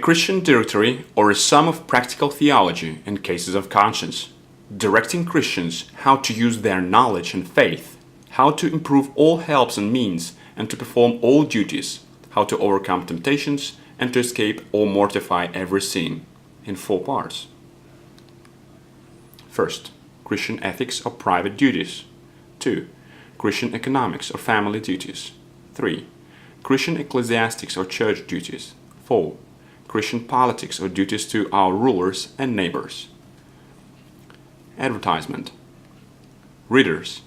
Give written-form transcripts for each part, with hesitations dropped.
Christian directory or a sum of practical theology in cases of conscience, directing Christians how to use their knowledge and faith, how to improve all helps and means, and to perform all duties, how to overcome temptations, and to escape or mortify every sin, in 4 parts. First, Christian ethics or private duties. 2. Christian economics or family duties. 3. Christian ecclesiastics or church duties. 4. Christian politics or duties to our rulers and neighbors. Advertisement. Readers,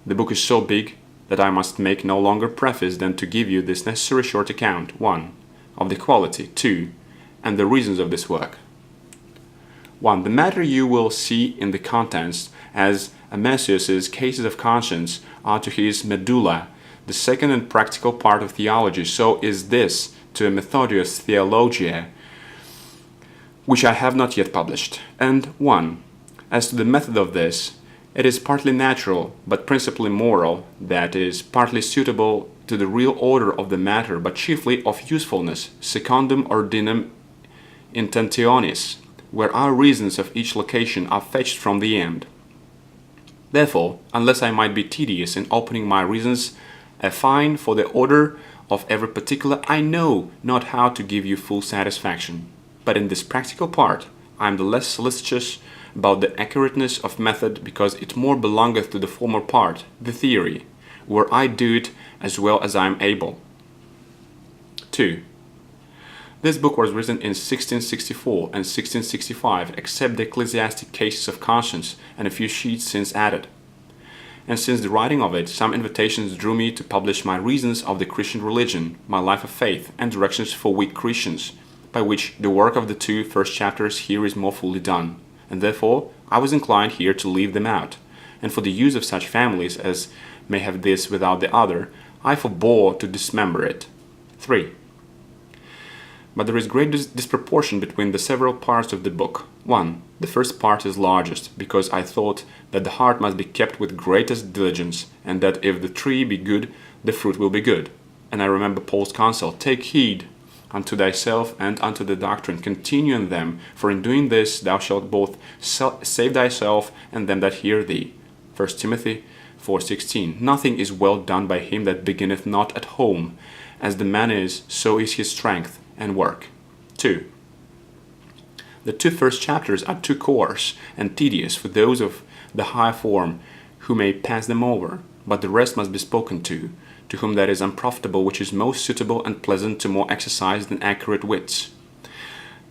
the book is so big that I must make no longer preface than to give you this necessary short account, 1. Of the quality, 2. And the reasons of this work. 1. The matter you will see in the contents as Amesius's cases of conscience are to his medulla, the second and practical part of theology, so is this to a Methodius Theologia, which I have not yet published. And 1. As to the method of this, it is partly natural, but principally moral, that is, partly suitable to the real order of the matter, but chiefly of usefulness, secundum ordinem intentionis, where our reasons of each location are fetched from the end. Therefore, unless I might be tedious in opening my reasons affine for the order of every particular, I know not how to give you full satisfaction. But in this practical part, I am the less solicitous about the accurateness of method, because it more belongeth to the former part, the theory, where I do it as well as I am able. 2. This book was written in 1664 and 1665, except the ecclesiastic cases of conscience and a few sheets since added. And since the writing of it, some invitations drew me to publish my reasons of the Christian religion, my life of faith, and directions for weak Christians, by which the work of the 2 first chapters here is more fully done, and therefore I was inclined here to leave them out, and for the use of such families as may have this without the other, I forbore to dismember it. 3. But there is great disproportion between the several parts of the book. 1. The first part is largest, because I thought that the heart must be kept with greatest diligence, and that if the tree be good, the fruit will be good. And I remember Paul's counsel, take heed unto thyself and unto the doctrine, continue in them, for in doing this thou shalt both save thyself and them that hear thee. 1 Timothy 4:16. Nothing is well done by him that beginneth not at home. As the man is, so is his strength and work. 2. The 2 first chapters are too coarse and tedious for those of the high form who may pass them over, but the rest must be spoken to whom that is unprofitable which is most suitable and pleasant to more exercised and accurate wits.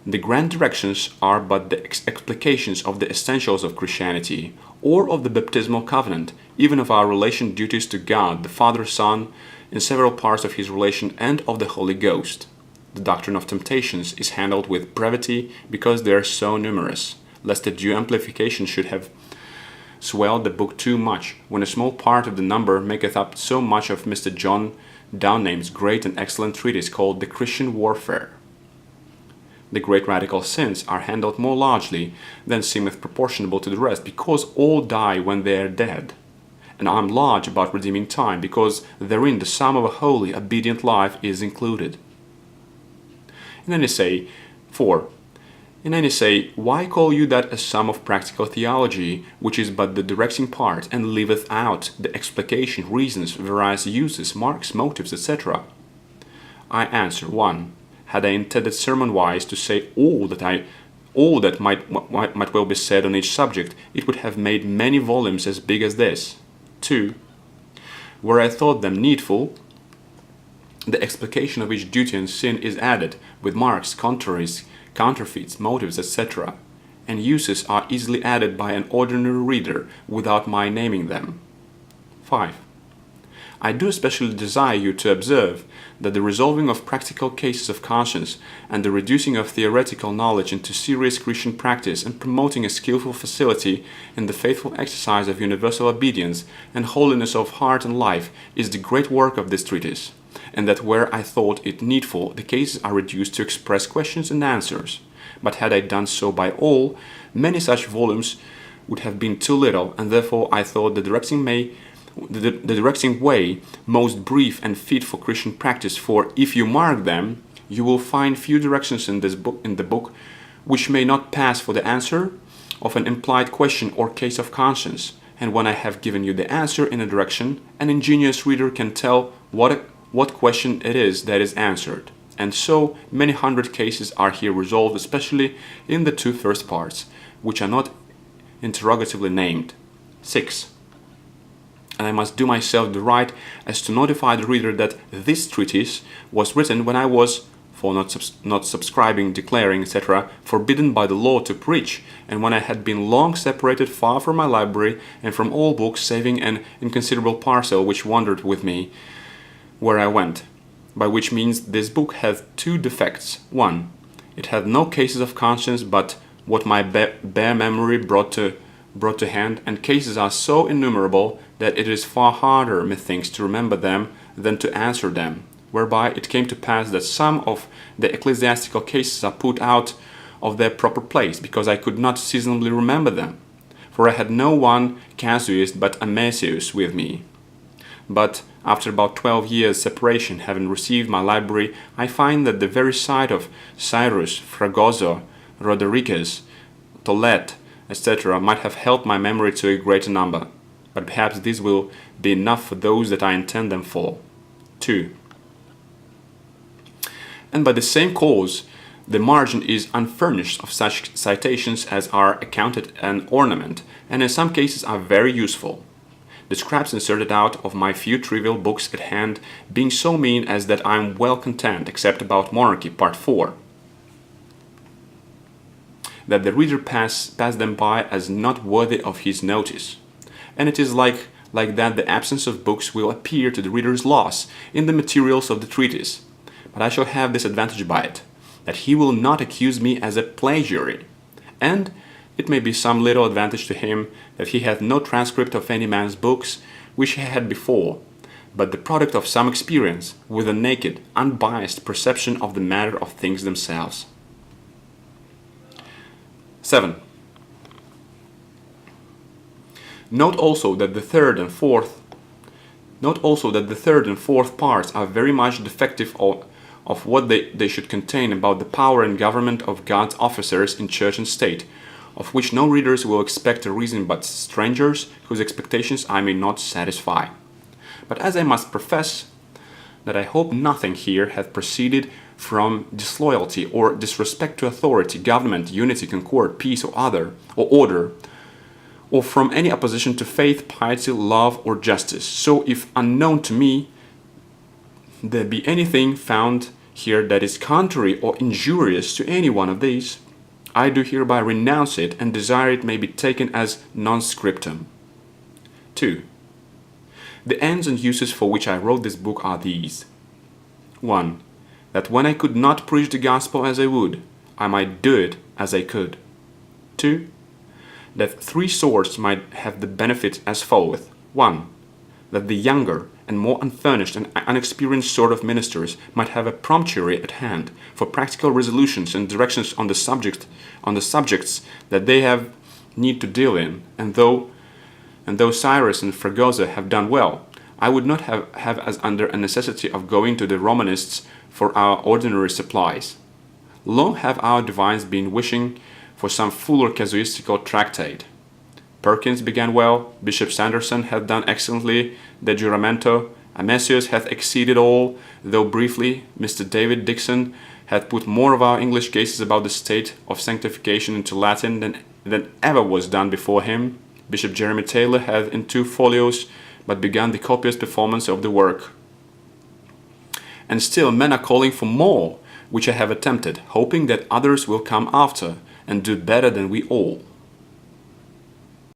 The grand directions are but the explications of the essentials of Christianity, or of the baptismal covenant, even of our relation duties to God, the Father, Son, in several parts of his relation, and of the Holy Ghost. The doctrine of temptations is handled with brevity because they are so numerous, lest a due amplification should have swelled the book too much, when a small part of the number maketh up so much of Mr. John Downame's great and excellent treatise called The Christian Warfare. The great radical sins are handled more largely than seemeth proportionable to the rest, because all die when they are dead. And I am large about redeeming time, because therein the sum of a holy, obedient life is included. And then they say, 4. And then they say, why call you that a sum of practical theology, which is but the directing part, and leaveth out the explication, reasons, various uses, marks, motives, etc.? I answer, 1. Had I intended sermon-wise to say all that might well be said on each subject, it would have made many volumes as big as this. 2. Where I thought them needful, the explication of each duty and sin is added, with marks, contraries, counterfeits, motives, etc., and uses are easily added by an ordinary reader without my naming them. 5. I do especially desire you to observe that the resolving of practical cases of conscience and the reducing of theoretical knowledge into serious Christian practice and promoting a skillful facility in the faithful exercise of universal obedience and holiness of heart and life is the great work of this treatise, and that where I thought it needful, the cases are reduced to express questions and answers. But had I done so by all, many such volumes would have been too little, and therefore I thought the directing way most brief and fit for Christian practice. For if you mark them, you will find few directions in the book which may not pass for the answer of an implied question or case of conscience. And when I have given you the answer in a direction, an ingenious reader can tell what question it is that is answered. And so many hundred cases are here resolved, especially in the two first parts, which are not interrogatively named. 6. And I must do myself the right as to notify the reader that this treatise was written when I was, for not subscribing, declaring, etc., forbidden by the law to preach, and when I had been long separated far from my library and from all books, saving an inconsiderable parcel which wandered with me where I went, by which means this book hath two defects. 1. It hath no cases of conscience, but what my bare memory brought to hand, and cases are so innumerable that it is far harder, methinks, to remember them than to answer them, whereby it came to pass that some of the ecclesiastical cases are put out of their proper place, because I could not seasonably remember them, for I had no one casuist but Amesius with me. But after about 12 years' separation, having received my library, I find that the very sight of Cyrus, Fragoso, Rodericus, Tolet, etc., might have helped my memory to a greater number, but perhaps this will be enough for those that I intend them for. 2. And by the same cause, the margin is unfurnished of such citations as are accounted an ornament, and in some cases are very useful. The scraps inserted out of my few trivial books at hand being so mean as that I am well content, except about monarchy, part 4, that the reader pass them by as not worthy of his notice. And it is like that the absence of books will appear to the reader's loss in the materials of the treatise. But I shall have this advantage by it, that he will not accuse me as a plagiary, and it may be some little advantage to him that he hath no transcript of any man's books which he had before, but the product of some experience, with a naked, unbiased perception of the matter of things themselves. 7. Note also that the third and fourth parts are very much defective of what they should contain about the power and government of God's officers in church and state, of which no readers will expect a reason but strangers, whose expectations I may not satisfy. But as I must profess that I hope nothing here hath proceeded from disloyalty or disrespect to authority, government, unity, concord, peace, or order, or from any opposition to faith, piety, love, or justice. So if unknown to me there be anything found here that is contrary or injurious to any one of these, I do hereby renounce it and desire it may be taken as non-scriptum. 2. The ends and uses for which I wrote this book are these. 1. That when I could not preach the gospel as I would, I might do it as I could. 2. That 3 sorts might have the benefit as followeth. 1. That the younger and more unfurnished and unexperienced sort of ministers might have a promptuary at hand for practical resolutions and directions on the subjects that they have need to deal in, and though Cyrus and Fragoso have done well, I would not have as under a necessity of going to the Romanists for our ordinary supplies. Long have our divines been wishing for some fuller casuistical tractate. Perkins began well, Bishop Sanderson hath done excellently, De Juramento, Amesius hath exceeded all, though briefly. Mr. David Dixon hath put more of our English cases about the state of sanctification into Latin than ever was done before him. Bishop Jeremy Taylor hath in 2 folios but begun the copious performance of the work. And still men are calling for more, which I have attempted, hoping that others will come after and do better than we all.